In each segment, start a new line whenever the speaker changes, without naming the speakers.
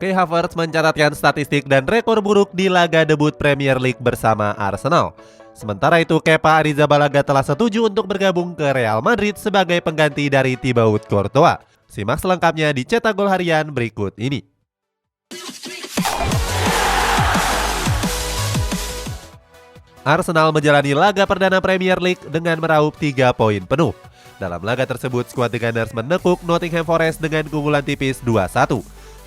Kai Havertz mencatatkan statistik dan rekor buruk di laga debut Premier League bersama Arsenal. Sementara itu, Kepa Arrizabalaga telah setuju untuk bergabung ke Real Madrid sebagai pengganti dari Thibaut Courtois. Simak selengkapnya di Cetak Gol Harian berikut ini. Arsenal menjalani laga perdana Premier League dengan meraup 3 poin penuh. Dalam laga tersebut, skuad The Gunners menekuk Nottingham Forest dengan keunggulan tipis 2-1.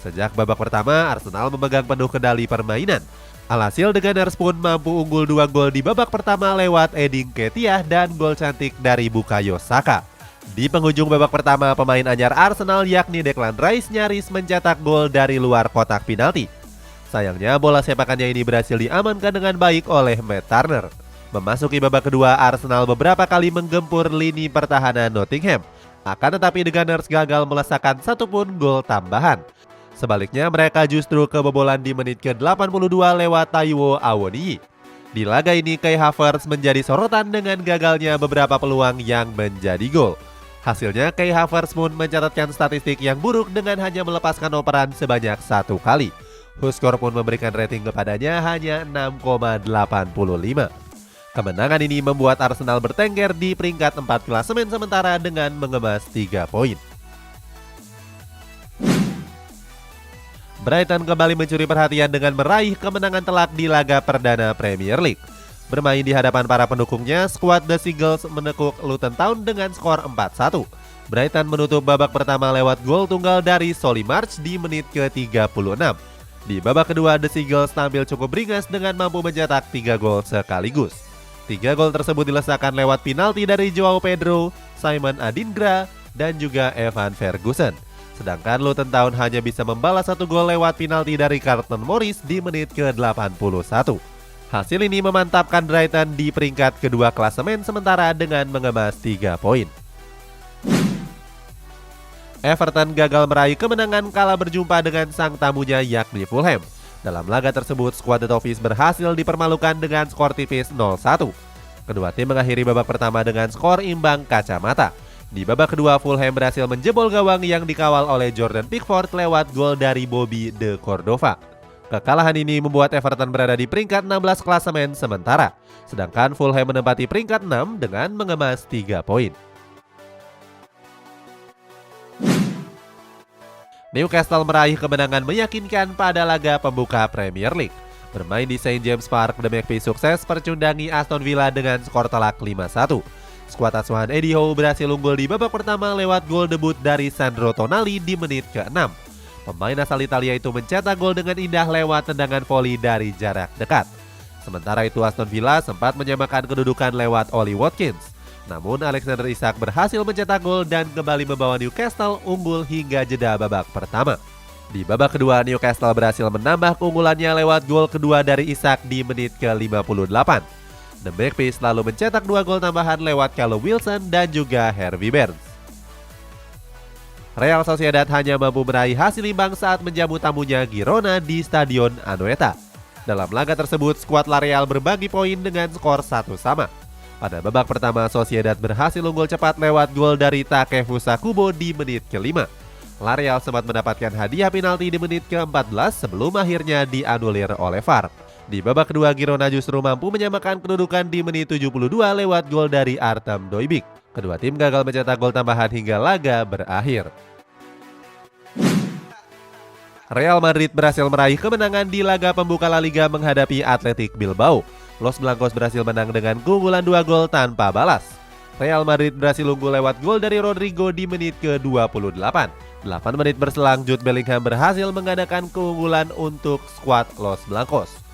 Sejak babak pertama, Arsenal memegang penuh kendali permainan. Alhasil, The Gunners pun mampu unggul 2 gol di babak pertama lewat Eddie Nketiah dan gol cantik dari Bukayo Saka. Di penghujung babak pertama, pemain anyar Arsenal yakni Declan Rice nyaris mencetak gol dari luar kotak penalti. Sayangnya, bola sepakannya ini berhasil diamankan dengan baik oleh Matt Turner. Memasuki babak kedua, Arsenal beberapa kali menggempur lini pertahanan Nottingham. Akan tetapi The Gunners gagal melesakkan satupun gol tambahan. Sebaliknya, mereka justru kebobolan di menit ke-82 lewat Taiwo Awoniyi. Di laga ini, Kai Havertz menjadi sorotan dengan gagalnya beberapa peluang yang menjadi gol. Hasilnya, Kai Havertz pun mencatatkan statistik yang buruk dengan hanya melepaskan operan sebanyak 1 kali. Huskor pun memberikan rating kepadanya hanya 6,85. Kemenangan ini membuat Arsenal bertengger di peringkat 4 klasemen sementara dengan mengemas 3 poin. Brighton kembali mencuri perhatian dengan meraih kemenangan telak di laga perdana Premier League. Bermain di hadapan para pendukungnya, skuad The Seagulls menekuk Luton Town dengan skor 4-1. Brighton menutup babak pertama lewat gol tunggal dari Solly March di menit ke-36. Di babak kedua, The Seagulls tampil cukup beringas dengan mampu mencetak 3 gol sekaligus. 3 gol tersebut dilesakan lewat penalti dari Joao Pedro, Simon Adingra, dan juga Evan Ferguson. Sedangkan Luton Town hanya bisa membalas 1 gol lewat penalti dari Carlton Morris di menit ke-81. Hasil ini memantapkan Brighton di peringkat kedua klasemen sementara dengan mengemas 3 poin. Everton gagal meraih kemenangan kala berjumpa dengan sang tamunya yakni Fulham. Dalam laga tersebut, skuad The Toffees berhasil dipermalukan dengan skor tipis 0-1. Kedua tim mengakhiri babak pertama dengan skor imbang kacamata. Di babak kedua, Fulham berhasil menjebol gawang yang dikawal oleh Jordan Pickford lewat gol dari Bobby De Cordova. Kekalahan ini membuat Everton berada di peringkat 16 klasemen sementara, sedangkan Fulham menempati peringkat 6 dengan mengemas 3 poin. Newcastle meraih kemenangan meyakinkan pada laga pembuka Premier League. Bermain di St. James Park, The Magpies sukses percundangi Aston Villa dengan skor telak 5-1. Skuad asuhan Eddie Howe berhasil unggul di babak pertama lewat gol debut dari Sandro Tonali di menit ke-6. Pemain asal Italia itu mencetak gol dengan indah lewat tendangan voli dari jarak dekat. Sementara itu, Aston Villa sempat menyamakan kedudukan lewat Ollie Watkins. Namun Alexander Isak berhasil mencetak gol dan kembali membawa Newcastle unggul hingga jeda babak pertama. Di babak kedua, Newcastle berhasil menambah keunggulannya lewat gol kedua dari Isak di menit ke-58. The Magpies lalu mencetak 2 gol tambahan lewat Callum Wilson dan juga Harvey Barnes. Real Sociedad hanya mampu meraih hasil imbang saat menjamu tamunya Girona di Stadion Anoeta. Dalam laga tersebut, skuad La Real berbagi poin dengan skor 1-1. Pada babak pertama, Sociedad berhasil unggul cepat lewat gol dari Takefusa Kubo di menit ke-5. La Real sempat mendapatkan hadiah penalti di menit ke-14 sebelum akhirnya dianulir oleh VAR. Di babak kedua, Girona justru mampu menyamakan kedudukan di menit 72 lewat gol dari Artem Dojbić. Kedua tim gagal mencetak gol tambahan hingga laga berakhir. Real Madrid berhasil meraih kemenangan di laga pembuka La Liga menghadapi Athletic Bilbao. Los Blancos berhasil menang dengan keunggulan 2 gol tanpa balas. Real Madrid berhasil unggul lewat gol dari Rodrigo di menit ke-28. 8 menit berselang, Jude Bellingham berhasil mengadakan keunggulan untuk skuad Los Blancos.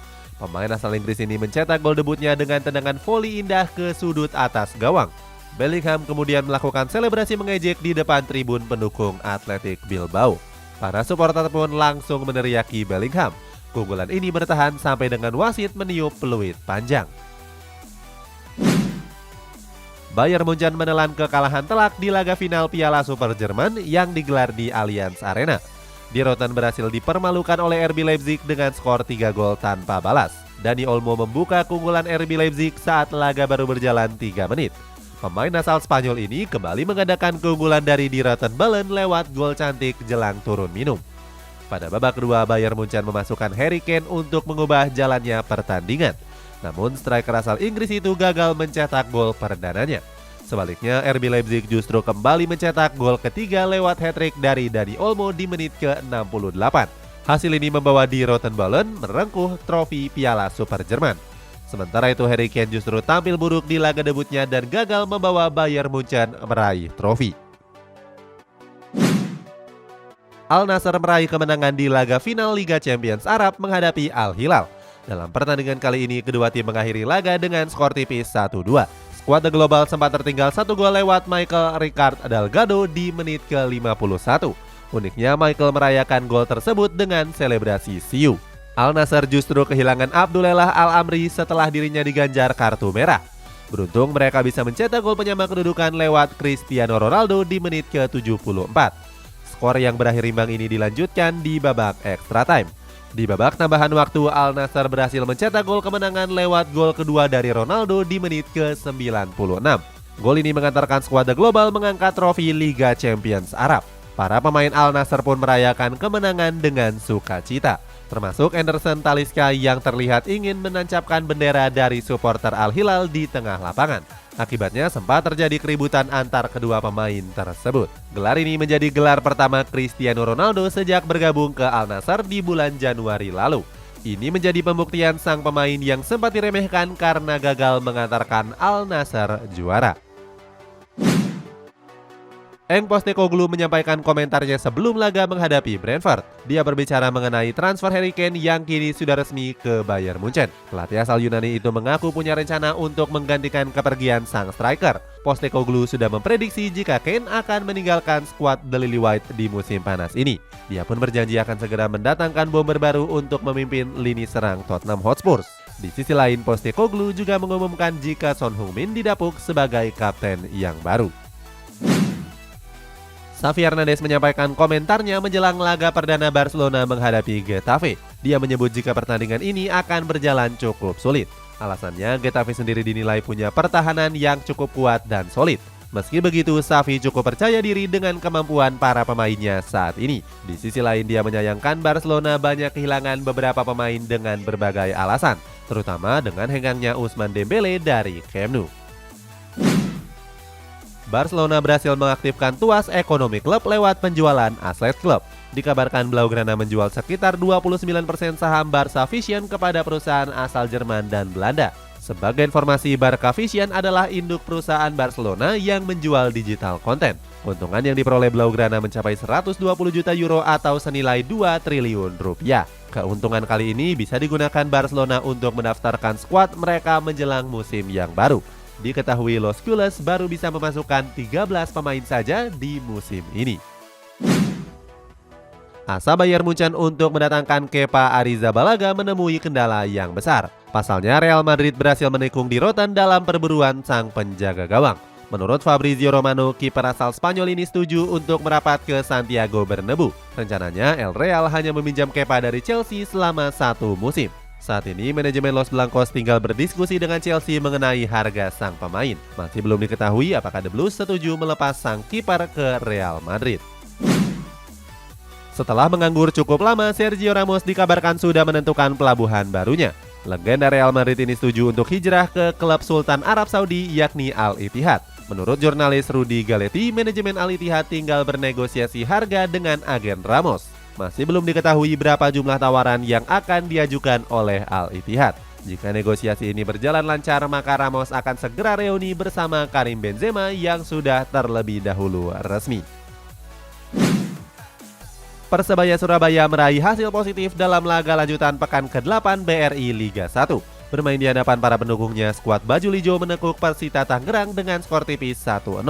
Pemain asal Inggris ini mencetak gol debutnya dengan tendangan voli indah ke sudut atas gawang. Bellingham kemudian melakukan selebrasi mengejek di depan tribun pendukung Athletic Bilbao. Para supporter pun langsung meneriaki Bellingham. Keunggulan ini bertahan sampai dengan wasit meniup peluit panjang. Bayern Munchen menelan kekalahan telak di laga final Piala Super Jerman yang digelar di Allianz Arena. Die Roten berhasil dipermalukan oleh RB Leipzig dengan skor 3 gol tanpa balas. Dani Olmo membuka keunggulan RB Leipzig saat laga baru berjalan 3 menit. Pemain asal Spanyol ini kembali mengadakan keunggulan dari Die Roten Balen lewat gol cantik jelang turun minum. Pada babak kedua, Bayern Munchen memasukkan Harry Kane untuk mengubah jalannya pertandingan. Namun striker asal Inggris itu gagal mencetak gol perdananya. Sebaliknya, RB Leipzig justru kembali mencetak gol ketiga lewat hat-trick dari Dani Olmo di menit ke-68. Hasil ini membawa Die Roten Bullen merengkuh trofi Piala Super Jerman. Sementara itu, Harry Kane justru tampil buruk di laga debutnya dan gagal membawa Bayern Munchen meraih trofi. Al Nassr meraih kemenangan di laga final Liga Champions Arab menghadapi Al Hilal. Dalam pertandingan kali ini, kedua tim mengakhiri laga dengan skor tipis 1-2. Skuad The Global sempat tertinggal 1 gol lewat Michael Ricard Delgado di menit ke-51. Uniknya, Michael merayakan gol tersebut dengan selebrasi siu. Al Nassr justru kehilangan Abdullah Al-Amri setelah dirinya diganjar kartu merah. Beruntung mereka bisa mencetak gol penyama kedudukan lewat Cristiano Ronaldo di menit ke-74. Skor yang berakhir imbang ini dilanjutkan di babak extra time. Di babak tambahan waktu, Al Nassr berhasil mencetak gol kemenangan lewat gol kedua dari Ronaldo di menit ke-96. Gol ini mengantarkan skuad The Global mengangkat trofi Liga Champions Arab. Para pemain Al Nassr pun merayakan kemenangan dengan sukacita, termasuk Anderson Talisca yang terlihat ingin menancapkan bendera dari supporter Al Hilal di tengah lapangan. Akibatnya sempat terjadi keributan antar kedua pemain tersebut. Gelar ini menjadi gelar pertama Cristiano Ronaldo sejak bergabung ke Al Nassr di bulan Januari lalu. Ini menjadi pembuktian sang pemain yang sempat diremehkan karena gagal mengantarkan Al Nassr juara. Eng Postecoglou menyampaikan komentarnya sebelum laga menghadapi Brentford. Dia berbicara mengenai transfer Harry Kane yang kini sudah resmi ke Bayern Munchen. Pelatih asal Yunani itu mengaku punya rencana untuk menggantikan kepergian sang striker. Postecoglou sudah memprediksi jika Kane akan meninggalkan skuad The Lily White di musim panas ini. Dia pun berjanji akan segera mendatangkan bomber baru untuk memimpin lini serang Tottenham Hotspur. Di sisi lain, Postecoglou juga mengumumkan jika Son Heung-min didapuk sebagai kapten yang baru. Xavi Hernandez menyampaikan komentarnya menjelang laga perdana Barcelona menghadapi Getafe. Dia menyebut jika pertandingan ini akan berjalan cukup sulit. Alasannya, Getafe sendiri dinilai punya pertahanan yang cukup kuat dan solid. Meski begitu, Xavi cukup percaya diri dengan kemampuan para pemainnya saat ini. Di sisi lain, dia menyayangkan Barcelona banyak kehilangan beberapa pemain dengan berbagai alasan, terutama dengan henggangnya Ousmane Dembele dari Camp Nou. Barcelona berhasil mengaktifkan tuas ekonomi klub lewat penjualan aset klub. Dikabarkan Blaugrana menjual sekitar 29% saham Barca Vision kepada perusahaan asal Jerman dan Belanda. Sebagai informasi, Barca Vision adalah induk perusahaan Barcelona yang menjual digital konten. Keuntungan yang diperoleh Blaugrana mencapai 120 juta euro atau senilai 2 triliun rupiah. Keuntungan kali ini bisa digunakan Barcelona untuk mendaftarkan skuad mereka menjelang musim yang baru. Diketahui Los Culés baru bisa memasukkan 13 pemain saja di musim ini. Asa Bayern Munchen untuk mendatangkan Kepa Arrizabalaga menemui kendala yang besar. Pasalnya, Real Madrid berhasil menikung Die Roten dalam perburuan sang penjaga gawang. Menurut Fabrizio Romano, kiper asal Spanyol ini setuju untuk merapat ke Santiago Bernabeu. Rencananya, El Real hanya meminjam Kepa dari Chelsea selama 1 musim. Saat ini, manajemen Los Blancos tinggal berdiskusi dengan Chelsea mengenai harga sang pemain. Masih belum diketahui apakah The Blues setuju melepas sang kiper ke Real Madrid. Setelah menganggur cukup lama, Sergio Ramos dikabarkan sudah menentukan pelabuhan barunya. Legenda Real Madrid ini setuju untuk hijrah ke klub Sultan Arab Saudi yakni Al Ittihad. Menurut jurnalis Rudy Galetti, manajemen Al Ittihad tinggal bernegosiasi harga dengan agen Ramos. Masih belum diketahui berapa jumlah tawaran yang akan diajukan oleh Al Ittihad. Jika negosiasi ini berjalan lancar, maka Ramos akan segera reuni bersama Karim Benzema yang sudah terlebih dahulu resmi. Persebaya Surabaya meraih hasil positif dalam laga lanjutan pekan ke-8 BRI Liga 1. Bermain di hadapan para pendukungnya, skuad Baju Lijo menekuk Persita Tangerang dengan skor tipis 1-0.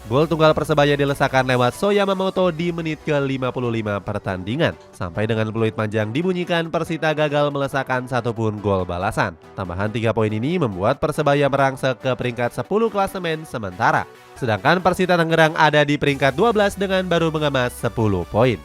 Gol tunggal Persebaya dilesakan lewat Soya Mamoto di menit ke-55 pertandingan. Sampai dengan peluit panjang dibunyikan, Persita gagal melesakan satupun gol balasan. Tambahan 3 poin ini membuat Persebaya merangsek ke peringkat 10 klasemen sementara. Sedangkan Persita Tangerang ada di peringkat 12 dengan baru mengemas 10 poin.